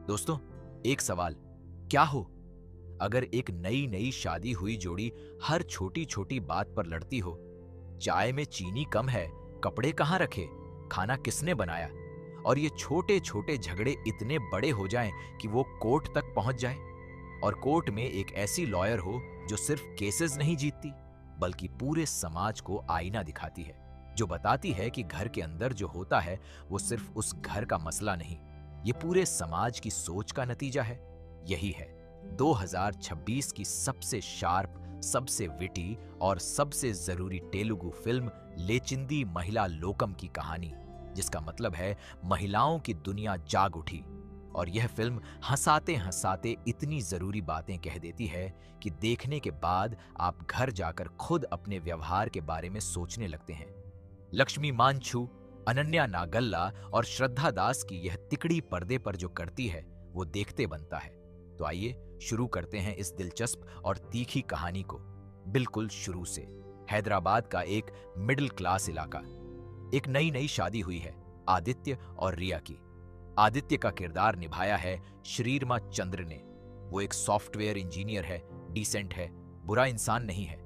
दोस्तों, एक सवाल, क्या हो अगर एक नई नई शादी हुई जोड़ी हर छोटी छोटी बात पर लड़ती हो? चाय में चीनी कम है, कपड़े कहाँ रखे, खाना किसने बनाया? और ये छोटे छोटे झगड़े इतने बड़े हो जाएं कि वो कोर्ट तक पहुंच जाए। और कोर्ट में एक ऐसी लॉयर हो जो सिर्फ केसेस नहीं जीतती, बल्कि पूरे समाज को आईना दिखाती है, जो बताती है कि घर के अंदर जो होता है वो सिर्फ उस घर का मसला नहीं, ये पूरे समाज की सोच का नतीजा है। यही है 2026 की सबसे शार्प, सबसे विटी और सबसे जरूरी तेलुगु फिल्म लेचिंदी महिला लोकम की कहानी, जिसका मतलब है महिलाओं की दुनिया जाग उठी। और यह फिल्म हंसाते हंसाते इतनी जरूरी बातें कह देती है कि देखने के बाद आप घर जाकर खुद अपने व्यवहार के बारे में सोचने लगते हैं। लक्ष्मी मानछू, अनन्या नागल्ला और श्रद्धा दास की यह तिकड़ी पर्दे पर जो करती है वो देखते बनता है। तो आइए शुरू करते हैं इस दिलचस्प और तीखी कहानी को बिल्कुल शुरू से। हैदराबाद का एक मिडिल क्लास इलाका। एक नई नई शादी हुई है आदित्य और रिया की। आदित्य का किरदार निभाया है श्रीरमा चंद्र ने। वो एक सॉफ्टवेयर इंजीनियर है, डिसेंट है, बुरा इंसान नहीं है,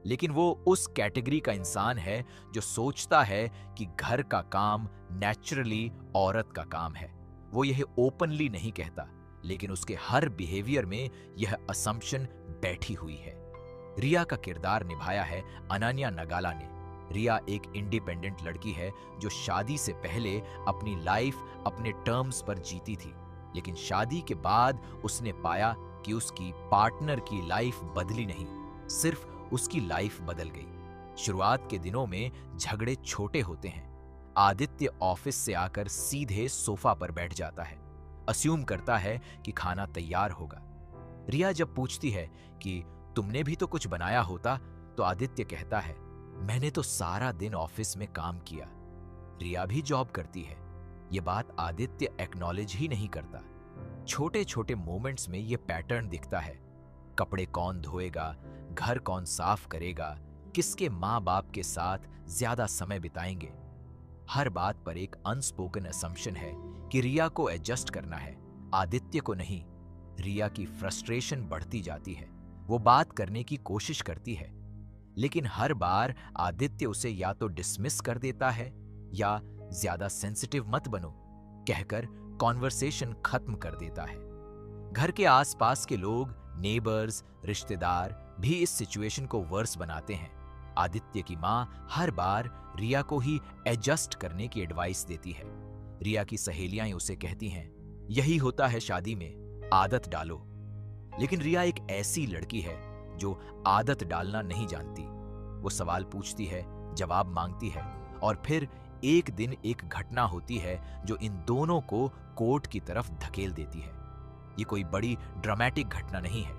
लेकिन वो उस कैटेगरी का इंसान है जो सोचता है कि घर का काम नेचुरली औरत का काम है। वो यह ओपनली नहीं कहता, लेकिन उसके हर बिहेवियर में यह असम्पशन बैठी हुई है। रिया का किरदार निभाया है अनन्या नगाला ने। रिया एक इंडिपेंडेंट लड़की है जो शादी से पहले अपनी लाइफ अपने टर्म्स पर जीती थी, लेकिन शादी के बाद उसने पाया कि उसकी पार्टनर की लाइफ बदली नहीं, सिर्फ उसकी लाइफ बदल गई। शुरुआत के दिनों में झगड़े छोटे होते हैं। आदित्य ऑफिस से आकर सीधे सोफा पर बैठ जाता है, अस्यूम करता है कि खाना तैयार होगा। रिया जब पूछती है कि तुमने भी तो कुछ बनाया होता, तो आदित्य कहता है, मैंने तो सारा दिन ऑफिस में काम किया। रिया भी जॉब करती है। ये बात आदित्य एक्नॉलेज ही नहीं करता। छोटे छोटे मोमेंट्स में ये पैटर्न दिखता है। कपड़े कौन धोएगा, घर कौन साफ करेगा, किसके माँ बाप के साथ ज्यादा समय बिताएंगे। हर बात पर एक अनस्पोकन असम्पशन है कि रिया को एडजस्ट करना है, आदित्य को नहीं। रिया की फ्रस्ट्रेशन बढ़ती जाती है। वो बात करने की कोशिश करती है, लेकिन हर बार आदित्य उसे या तो डिसमिस कर देता है या ज्यादा सेंसिटिव मत बनो कहकर कॉन्वर्सेशन खत्म कर देता है। घर के आसपास के लोग, नेबर्स, रिश्तेदार भी इस सिचुएशन को वर्स बनाते हैं। आदित्य की माँ हर बार रिया को ही एडजस्ट करने की एडवाइस देती है। रिया की सहेलियां उसे कहती हैं, यही होता है शादी में, आदत डालो। लेकिन रिया एक ऐसी लड़की है जो आदत डालना नहीं जानती। वो सवाल पूछती है, जवाब मांगती है, और फिर एक दिन एक घटना होती है जो इन दोनों को कोर्ट की तरफ धकेल देती है। ये कोई बड़ी ड्रामेटिक घटना नहीं है,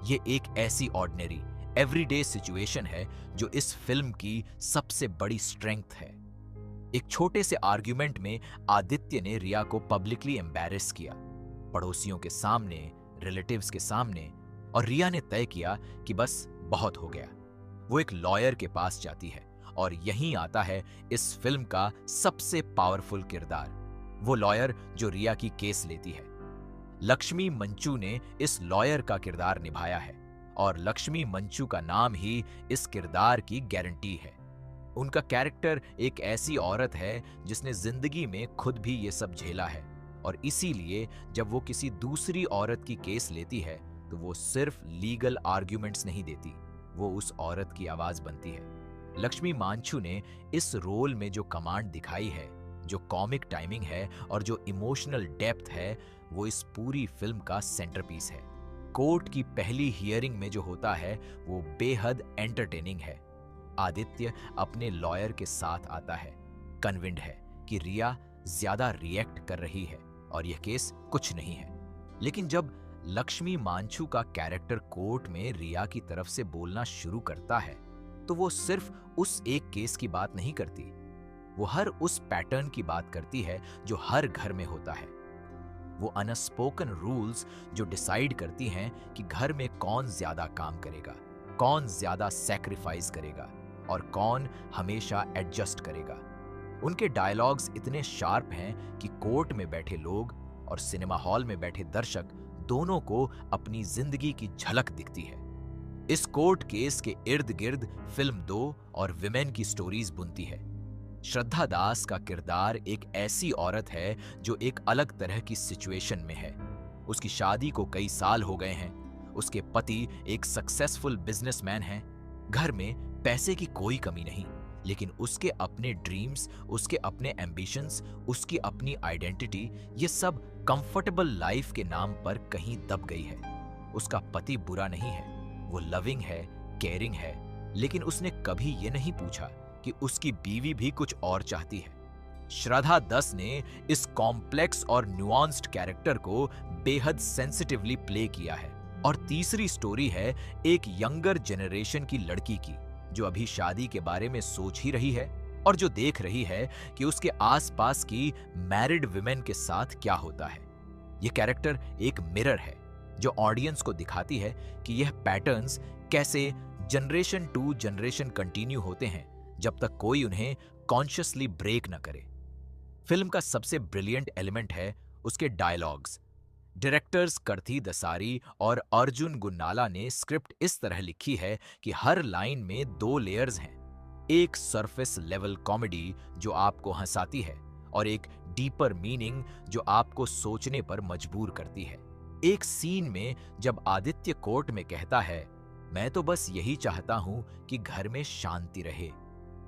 ये एक ऐसी ऑर्डिनरी एवरीडे सिचुएशन है जो इस फिल्म की सबसे बड़ी स्ट्रेंथ है। एक छोटे से आर्ग्यूमेंट में आदित्य ने रिया को पब्लिकली एम्बैरेस किया, पड़ोसियों के सामने, रिलेटिव्स के सामने, और रिया ने तय किया कि बस बहुत हो गया। वो एक लॉयर के पास जाती है, और यहीं आता है इस फिल्म का सबसे पावरफुल किरदार, वो लॉयर जो रिया की केस लेती है। लक्ष्मी मंचू ने इस लॉयर का किरदार निभाया है, और लक्ष्मी मंचू का नाम ही इस किरदार की गारंटी है। उनका कैरेक्टर एक ऐसी औरत है जिसने जिंदगी में खुद भी ये सब झेला है, और इसीलिए जब वो किसी दूसरी औरत की केस लेती है तो वो सिर्फ लीगल आर्ग्यूमेंट्स नहीं देती, वो उस औरत की आवाज बनती है। लक्ष्मी मानछू ने इस रोल में जो कमांड दिखाई है, जो कॉमिक टाइमिंग है और जो इमोशनल डेप्थ है, वो इस पूरी फिल्म का सेंटरपीस है। कोर्ट की पहली हियरिंग में जो होता है वो बेहद एंटरटेनिंग है। आदित्य अपने लॉयर के साथ आता है, कन्विंड है कि रिया ज्यादा रिएक्ट कर रही है और यह केस कुछ नहीं है। लेकिन जब लक्ष्मी मानछू का कैरेक्टर कोर्ट में रिया की तरफ से बोलना शुरू करता है तो वो सिर्फ उस एक केस की बात नहीं करती, वो हर उस पैटर्न की बात करती है जो हर घर में होता है। वो अनस्पोकन रूल्स जो डिसाइड करती हैं कि घर में कौन ज्यादा काम करेगा, कौन ज्यादा सैक्रिफाइस करेगा और कौन हमेशा एडजस्ट करेगा। उनके डायलॉग्स इतने शार्प हैं कि कोर्ट में बैठे लोग, और सिनेमा हॉल में बैठे दर्शक दोनों को अपनी जिंदगी की झलक दिखती है। इस कोर्ट केस के इर्द गिर्द फिल्म 2 और विमेन की स्टोरीज बुनती है। श्रद्धा दास का किरदार एक ऐसी औरत है जो एक अलग तरह की सिचुएशन में है। उसकी शादी को कई साल हो गए हैं। उसके पति एक सक्सेसफुल बिजनेसमैन हैं। घर में पैसे की कोई कमी नहीं, लेकिन उसके अपने ड्रीम्स, उसके एम्बिशंस, एम्बिशंस, उसकी अपनी आइडेंटिटी, ये सब कंफर्टेबल लाइफ के नाम पर कहीं दब गई है। उसका पति बुरा नहीं है, वो लविंग है, केयरिंग है, लेकिन उसने कभी ये नहीं पूछा कि उसकी बीवी भी कुछ और चाहती है। श्रद्धा दस ने इस कॉम्प्लेक्स और न्यूआंस्ड कैरेक्टर को बेहद सेंसिटिवली प्ले किया है। और तीसरी स्टोरी है एक यंगर जनरेशन की लड़की की, जो अभी शादी के बारे में सोच ही रही है और जो देख रही है कि उसके आसपास की मैरिड विमेन के साथ क्या होता है। यह कैरेक्टर एक मिरर है जो ऑडियंस को दिखाती है कि यह पैटर्न्स कैसे जनरेशन टू जनरेशन कंटिन्यू होते हैं जब तक कोई उन्हें कॉन्शियसली ब्रेक न करे। फिल्म का सबसे ब्रिलियंट एलिमेंट है उसके डायलॉग्स। डायरेक्टर्स करथी दसारी और अर्जुन गुन्नाला ने स्क्रिप्ट इस तरह लिखी है कि हर लाइन में 2 लेयर्स हैं। एक सरफेस लेवल कॉमेडी जो आपको हंसाती है और एक डीपर मीनिंग जो आपको सोचने पर मजबूर करती है। एक सीन में जब आदित्य कोर्ट में कहता है, मैं तो बस यही चाहता हूं कि घर में शांति रहे,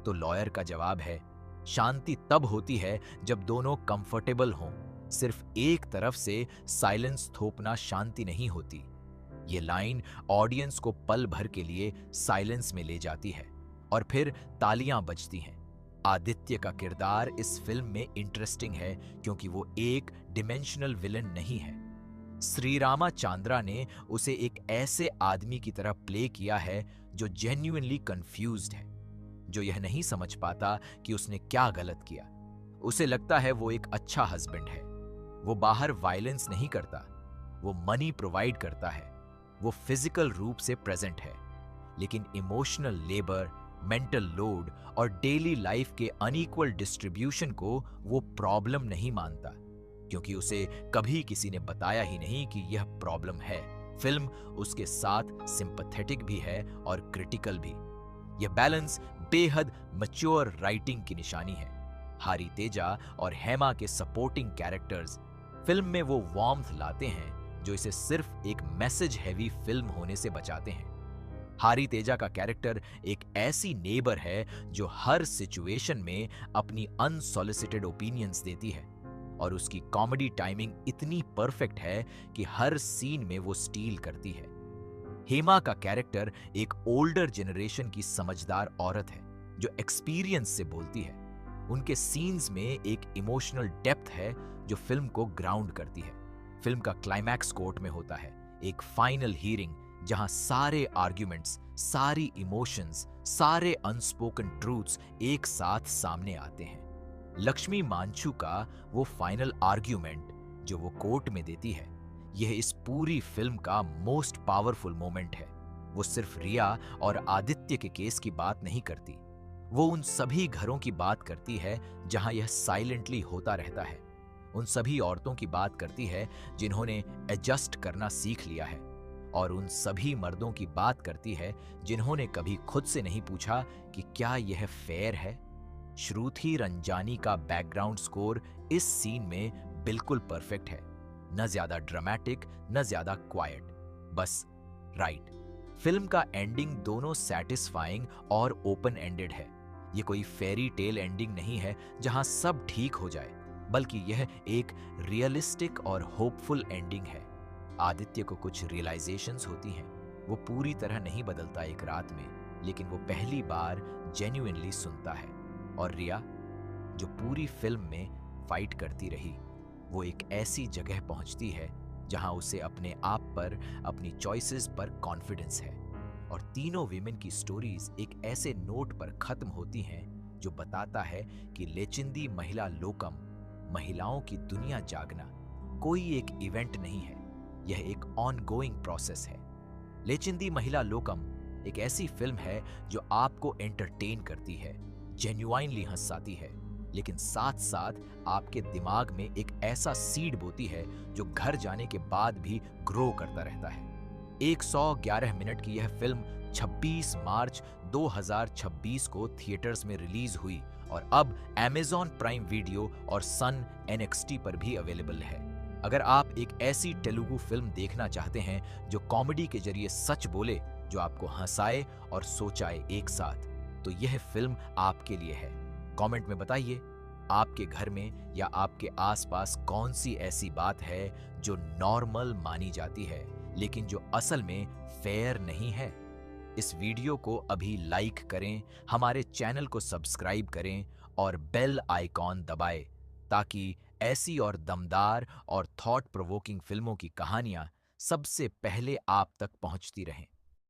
तो लॉयर का जवाब है, शांति तब होती है जब दोनों कंफर्टेबल हों। सिर्फ एक तरफ से साइलेंस थोपना शांति नहीं होती। ये लाइन ऑडियंस को पल भर के लिए साइलेंस में ले जाती है और फिर तालियां बजती हैं। आदित्य का किरदार इस फिल्म में इंटरेस्टिंग है क्योंकि वो एक डिमेंशनल विलन नहीं है। श्रीरामा चांद्रा ने उसे एक ऐसे आदमी की तरह प्ले किया है जो जेन्युइनली कंफ्यूज्ड है, जो यह नहीं समझ पाता कि उसने क्या गलत किया। उसे लगता है वो एक अच्छा हस्बैंड है, वो बाहर वायलेंस नहीं करता, वो मनी प्रोवाइड करता है, वो फिजिकल रूप से प्रेजेंट है, लेकिन इमोशनल लेबर, मेंटल लोड और डेली लाइफ के अनइक्वल डिस्ट्रीब्यूशन को वो प्रॉब्लम नहीं मानता, क्योंकि उसे कभी किसी ने बताया ही नहीं कि यह प्रॉब्लम है। फिल्म उसके साथ सिंपैथेटिक भी है और क्रिटिकल भी। यह बैलेंस बेहद मैच्योर राइटिंग की निशानी है। हारी तेजा और हेमा के सपोर्टिंग कैरेक्टर्स फिल्म में वो वार्मथ लाते हैं जो इसे सिर्फ एक मैसेज हैवी फिल्म होने से बचाते हैं। हारी तेजा का कैरेक्टर एक ऐसी नेबर है जो हर सिचुएशन में अपनी अनसॉलिसिटेड ओपिनियंस देती है और उसकी कॉमेडी टाइमिंग इतनी परफेक्ट है कि हर सीन में वो स्टील करती है। हेमा का कैरेक्टर एक ओल्डर जनरेशन की समझदार औरत है जो एक्सपीरियंस से बोलती है। उनके सीन्स में एक इमोशनल डेप्थ है जो फिल्म को ग्राउंड करती है। फिल्म का क्लाइमैक्स कोर्ट में होता है, एक फाइनल हियरिंग जहां सारे आर्ग्यूमेंट्स, सारी इमोशंस, सारे अनस्पोकन ट्रूथ्स एक साथ सामने आते हैं। लक्ष्मी मांचू का वो फाइनल आर्ग्यूमेंट जो वो कोर्ट में देती है, यह इस पूरी फिल्म का मोस्ट पावरफुल मोमेंट है। वो सिर्फ रिया और आदित्य के केस की बात नहीं करती, वो उन सभी घरों की बात करती है जहां यह साइलेंटली होता रहता है। उन सभी औरतों की बात करती है जिन्होंने एडजस्ट करना सीख लिया है, और उन सभी मर्दों की बात करती है जिन्होंने कभी खुद से नहीं पूछा कि क्या यह फेयर है। श्रुति रंजानी का बैकग्राउंड स्कोर इस सीन में बिल्कुल परफेक्ट है, न ज्यादा ड्रामेटिक न ज्यादा क्वाइट, बस राइट। फिल्म का एंडिंग दोनों सैटिस्फाइंग और ओपन एंडेड है। ये कोई फेरी टेल एंडिंग नहीं है जहां सब ठीक हो जाए, बल्कि यह एक रियलिस्टिक और होपफुल एंडिंग है। आदित्य को कुछ रियलाइजेशंस होती हैं। वो पूरी तरह नहीं बदलता एक रात में, लेकिन वो पहली बार जेन्युइनली सुनता है। और रिया, जो पूरी फिल्म में फाइट करती रही, वो एक ऐसी जगह पहुंचती है जहां उसे अपने आप पर, अपनी चॉइसेस पर कॉन्फिडेंस है। और तीनों विमेन की स्टोरीज एक ऐसे नोट पर खत्म होती हैं जो बताता है कि लेचिंदी महिला लोकम, महिलाओं की दुनिया जागना, कोई एक इवेंट नहीं है, यह एक ऑनगोइंग प्रोसेस है। लेचिंदी महिला लोकम एक ऐसी फिल्म है जो आपको एंटरटेन करती है, जेन्युइनली हंसाती है, लेकिन साथ साथ आपके दिमाग में एक ऐसा सीड बोती है जो घर जाने के बाद भी ग्रो करता रहता है। 111 मिनट की यह फिल्म 26 मार्च 2026 को थिएटर्स में रिलीज हुई और अब Amazon प्राइम वीडियो और सन NXT पर भी अवेलेबल है। अगर आप एक ऐसी तेलुगु फिल्म देखना चाहते हैं जो कॉमेडी के जरिए सच बोले, जो आपको हंसाए और सोचाए एक साथ, तो यह फिल्म आपके लिए है। कमेंट में बताइए, आपके घर में या आपके आसपास कौन सी ऐसी बात है जो नॉर्मल मानी जाती है लेकिन जो असल में फेयर नहीं है। इस वीडियो को अभी लाइक करें, हमारे चैनल को सब्सक्राइब करें और बेल आइकॉन दबाएं ताकि ऐसी और दमदार और थॉट प्रोवोकिंग फिल्मों की कहानियां सबसे पहले आप तक पहुंचती रहें।